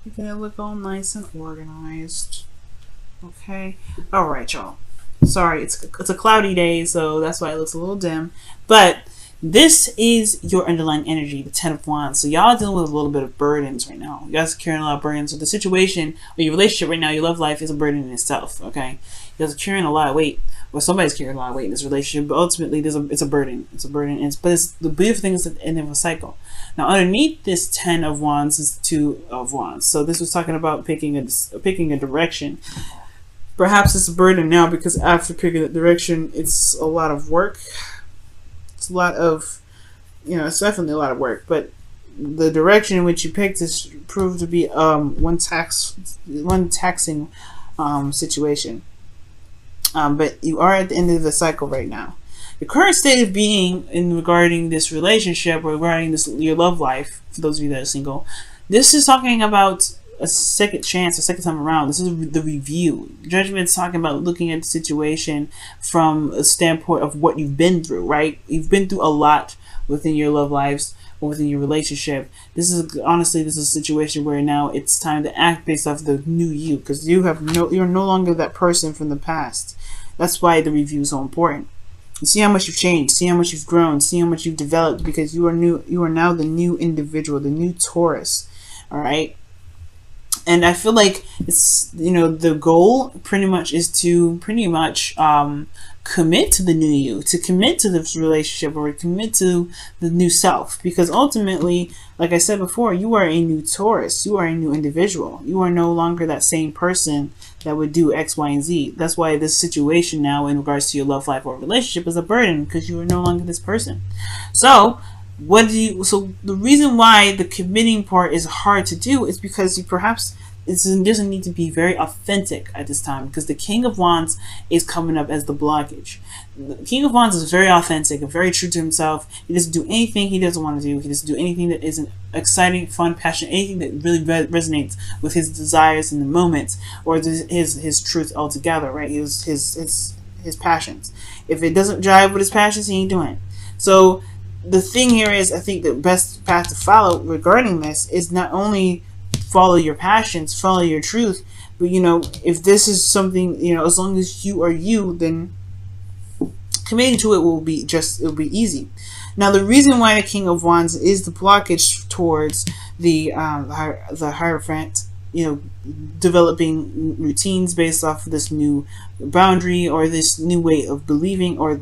Making it look all nice and organized. Okay. All right, y'all. Sorry, it's a cloudy day, so that's why it looks a little dim. But this is your underlying energy, the Ten of Wands. So y'all are dealing with a little bit of burdens right now. You guys are carrying a lot of burdens. So the situation or your relationship right now, your love life, is a burden in itself. Okay, you guys are carrying a lot of weight. Well, somebody's carrying a lot of weight in this relationship, but ultimately, it's a burden. It's a burden. But it's the beautiful thing is at the end of a cycle. Now, underneath this Ten of Wands is Two of Wands. So this was talking about picking a direction. Perhaps it's a burden now because after picking that direction, it's a lot of work. It's a lot of, it's definitely a lot of work. But the direction in which you picked is proved to be one taxing situation. But you are at the end of the cycle right now. The current state of being in regarding this relationship or regarding this your love life, for those of you that are single, this is talking about a second chance, a second time around. This is the review. Judgment's talking about looking at the situation from a standpoint of what you've been through, right? You've been through a lot within your love lives or within your relationship. This is a situation where now it's time to act based off the new you, because you're no longer that person from the past. That's why the review is so important. You see how much you've changed, see how much you've grown, see how much you've developed, because you are now the new individual, the new Taurus. All right. And I feel like it's, the goal pretty much is to commit to the new you, to commit to this relationship, or commit to the new self. Because ultimately, like I said before, you are a new Taurus. You are a new individual. You are no longer that same person that would do X, Y, and Z. That's why this situation now in regards to your love life or relationship is a burden, because you are no longer this person. So the reason why the committing part is hard to do is because it doesn't need to be very authentic at this time, because the King of Wands is coming up as the blockage. The King of Wands is very authentic and very true to himself. He doesn't do anything he doesn't want to do. He doesn't do anything that isn't exciting, fun, passionate, anything that really resonates with his desires in the moment, or his truth altogether, right? His passions. If it doesn't jive with his passions, he ain't doing it. So the thing here is, I think the best path to follow regarding this is not only follow your passions, follow your truth, but if this is something, as long as you are you, then committing to it will be easy. Now, the reason why the King of Wands is the blockage towards the Hierophant, developing routines based off of this new boundary or this new way of believing, or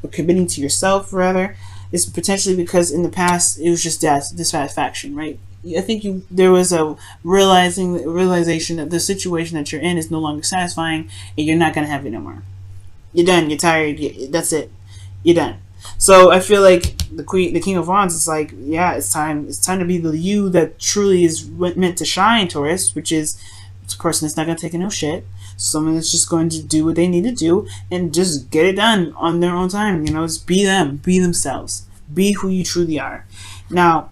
committing to yourself rather, is potentially because in the past it was just dissatisfaction, right? I think there was a realization that the situation that you're in is no longer satisfying, and you're not gonna have it no more. You're done. You're tired. That's it. You're done. So I feel like the King of Wands is like, yeah, it's time. It's time to be the you that truly is meant to shine, Taurus, which is a person that's not gonna take no shit. Someone that's just going to do what they need to do and just get it done on their own time. Just be them, be themselves, be who you truly are. Now,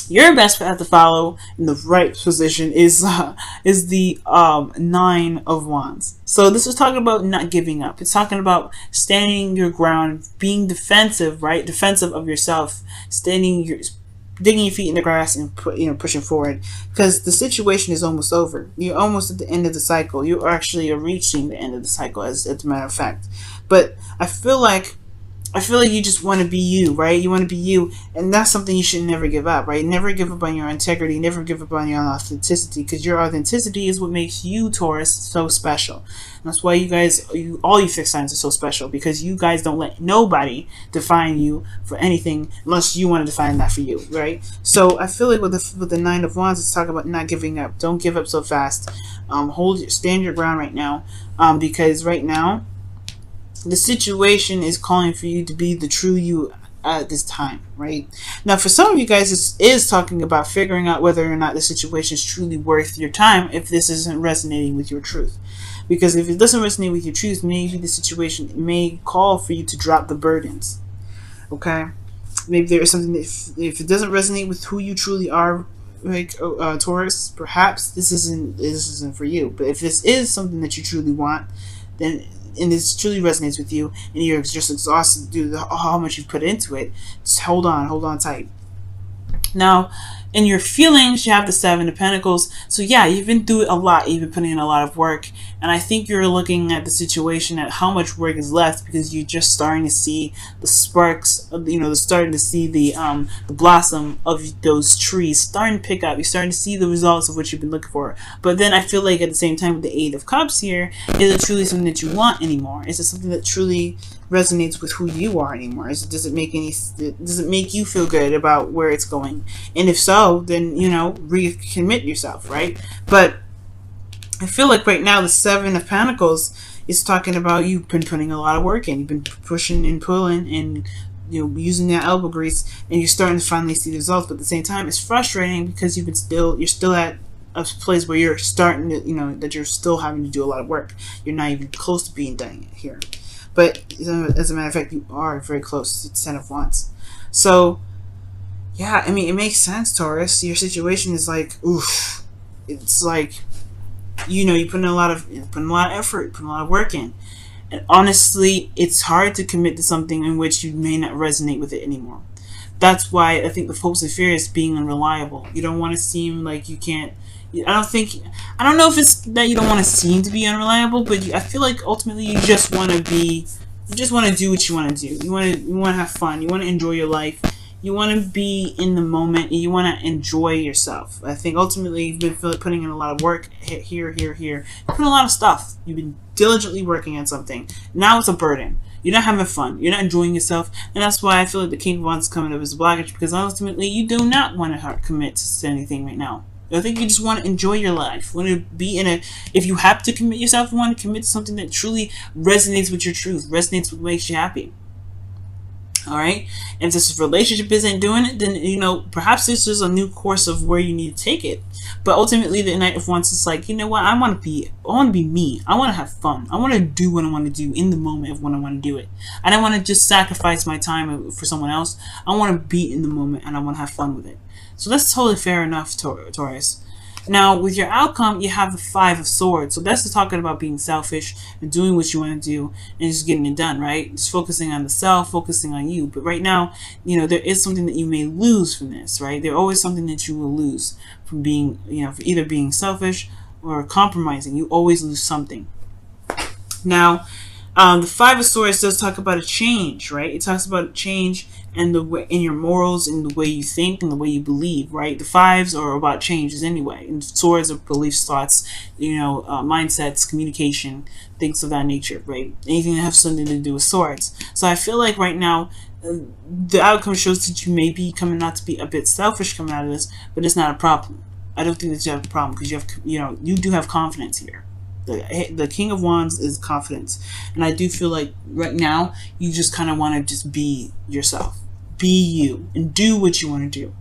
your best path to follow in the right position is the Nine of Wands. So this is talking about not giving up. It's talking about standing your ground, being defensive, right? Defensive of yourself, digging your feet in the grass and pushing forward, because the situation is almost over. You're almost at the end of the cycle. You actually are reaching the end of the cycle, as a matter of fact. But I feel like you just want to be you, right? You want to be you, and that's something you should never give up, right? Never give up on your integrity, never give up on your authenticity, because your authenticity is what makes you, Taurus, so special. And that's why all you fixed signs are so special, because you guys don't let nobody define you for anything unless you want to define that for you, right? So I feel like with the Nine of Wands, it's talking about not giving up. Don't give up so fast. Stand your ground right now, because right now, the situation is calling for you to be the true you at this time, right? Now, for some of you guys, this is talking about figuring out whether or not the situation is truly worth your time if this isn't resonating with your truth. Because if it doesn't resonate with your truth, maybe the situation may call for you to drop the burdens, okay? Maybe there is something that if it doesn't resonate with who you truly are, like Taurus, perhaps this isn't for you. But if this is something that you truly want, then and this truly resonates with you, and you're just exhausted due to how much you've put into it, just hold on tight. Now, In your feelings, you have the Seven of Pentacles. So yeah, you've been through a lot. You've been putting in a lot of work. And I think you're looking at the situation at how much work is left, because you're just starting to see the sparks, starting to see the blossom of those trees starting to pick up. You're starting to see the results of what you've been looking for. But then I feel like at the same time with the Eight of Cups here, is it truly something that you want anymore? Is it something that truly resonates with who you are anymore? Does it make you feel good about where it's going? And if so, then recommit yourself, right? But I feel like right now the Seven of Pentacles is talking about you've been putting a lot of work in. You've been pushing and pulling and using that elbow grease, and you're starting to finally see the results. But at the same time, it's frustrating because you're still at a place where you're starting to that you're still having to do a lot of work. You're not even close to being done here. But as a matter of fact, you are very close to the Ten of Wands. So yeah, I mean, it makes sense, Taurus. Your situation is like, oof. It's like, you put in a lot of effort, put a lot of work in. And honestly, it's hard to commit to something in which you may not resonate with it anymore. That's why I think the focus of fear is being unreliable. You don't want to seem like you can't. I don't know if it's that you don't want to seem to be unreliable, but I feel like ultimately you just want to do what you want to do. You want to have fun. You want to enjoy your life. You want to be in the moment, and you want to enjoy yourself. I think ultimately you've been putting in a lot of work here. You've put a lot of stuff. You've been diligently working on something. Now it's a burden. You're not having fun. You're not enjoying yourself. And that's why I feel like the King of Wands is coming up as a blockage, because ultimately you do not want to commit to anything right now. I think you just want to enjoy your life. Want to be if you have to commit yourself, you want to commit to something that truly resonates with your truth, resonates with what makes you happy. Alright? And if this relationship isn't doing it, then, perhaps this is a new course of where you need to take it. But ultimately, the Knight of Wands is like, you know what? I want to be me. I want to have fun. I want to do what I want to do in the moment of when I want to do it. I don't want to just sacrifice my time for someone else. I want to be in the moment, and I want to have fun with it. So that's totally fair enough, Taurus. Now, with your outcome, you have the Five of Swords. So that's just talking about being selfish and doing what you want to do and just getting it done, right? Just focusing on the self, focusing on you. But right now, there is something that you may lose from this, right? There's always something that you will lose from being, for either being selfish or compromising. You always lose something. Now, the Five of Swords does talk about a change, right? It talks about a change in your morals, in the way you think, and the way you believe, right? The fives are about changes anyway, and swords are beliefs, thoughts, mindsets, communication, things of that nature, right? Anything that has something to do with swords. So I feel like right now, the outcome shows that you may be coming out to be a bit selfish coming out of this, but it's not a problem. I don't think that you have a problem, because you do have confidence here. The King of Wands is confidence, and I do feel like right now you just kind of want to just be yourself, be you, and do what you want to do.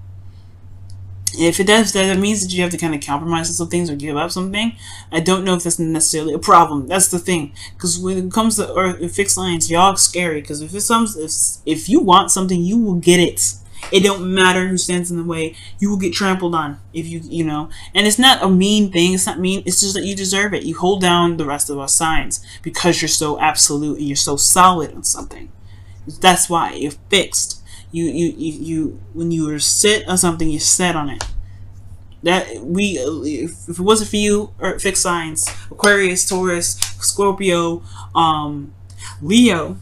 And if it does, that means that you have to kind of compromise on some things or give up something. I don't know if that's necessarily a problem. That's the thing, because when it comes to Earth fixed lines, y'all scary. Because if you want something, you will get it. It don't matter who stands in the way. You will get trampled on if and it's not a mean thing. It's not mean. It's just that you deserve it. You hold down the rest of our signs because you're so absolute and you're so solid on something. That's why you're fixed. You when you are set on something, you're set on it. If it wasn't for you, fixed signs, Aquarius, Taurus, Scorpio, Leo,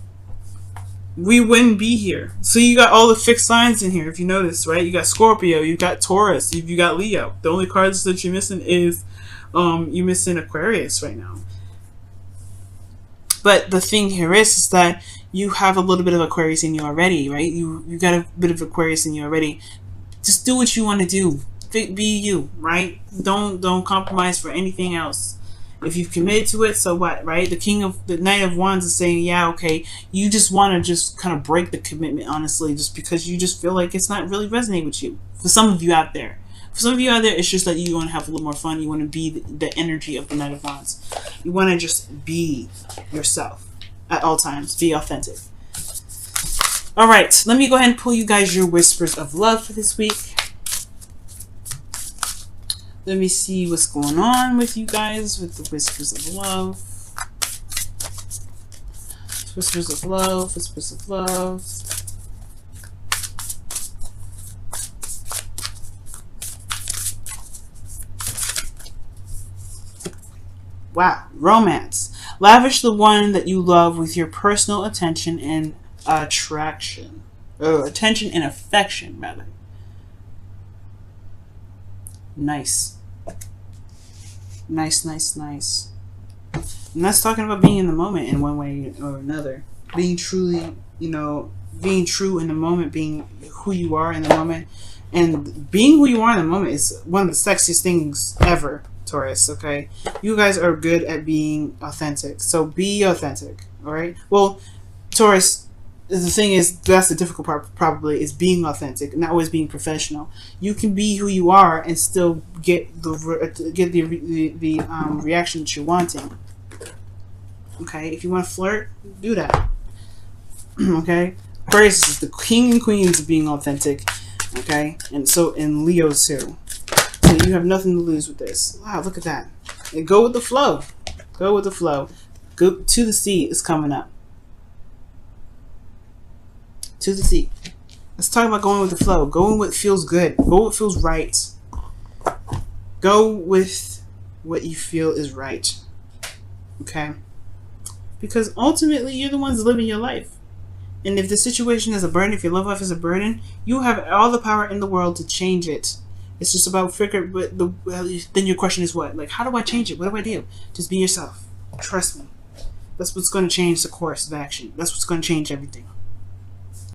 we wouldn't be here. So you got all the fixed signs in here, if you notice, right? You got Scorpio, you got Taurus, you got Leo. The only cards that you're missing is you're missing Aquarius right now. But the thing here is that you have a little bit of Aquarius in you already, right? You got a bit of Aquarius in you already. Just do what you want to do. Be you, right? Don't compromise for anything else. If you've committed to it, so what, right? The Knight of Wands is saying, yeah, okay, you just want to just kind of break the commitment, honestly, just because you just feel like it's not really resonating with you. For some of you out there. For some of you out there, it's just that you want to have a little more fun. You want to be the energy of the Knight of Wands. You want to just be yourself at all times. Be authentic. All right, let me go ahead and pull you guys your whispers of love for this week. Let me see what's going on with you guys with the whispers of love. Whispers of love, whispers of love. Wow. Romance. Lavish the one that you love with your personal attention and attraction. Oh, attention and affection, rather. Nice. Nice, nice, nice. And that's talking about being in the moment in one way or another. Being truly, being true in the moment, being who you are in the moment. And being who you are in the moment is one of the sexiest things ever, Taurus, okay? You guys are good at being authentic. So be authentic, alright? Well, Taurus, the thing is, that's the difficult part probably, is being authentic, not always being professional. You can be who you are and still get the reaction that you're wanting. Okay? If you want to flirt, do that. Okay? Aquarius is the king and queens of being authentic. Okay, and so in Leo's too. So you have nothing to lose with this. Wow, look at that. And go with the flow. Go with the flow. Go to the sea is coming up. To the sea. Let's talk about going with the flow. Go with what feels good. Go with what feels right. Go with what you feel is right. Okay? Because ultimately you're the ones living your life. And if the situation is a burden, if your love life is a burden, you have all the power in the world to change it. It's just about figuring. But then your question is what? Like, how do I change it? What do I do? Just be yourself. Trust me. That's what's going to change the course of action. That's what's going to change everything.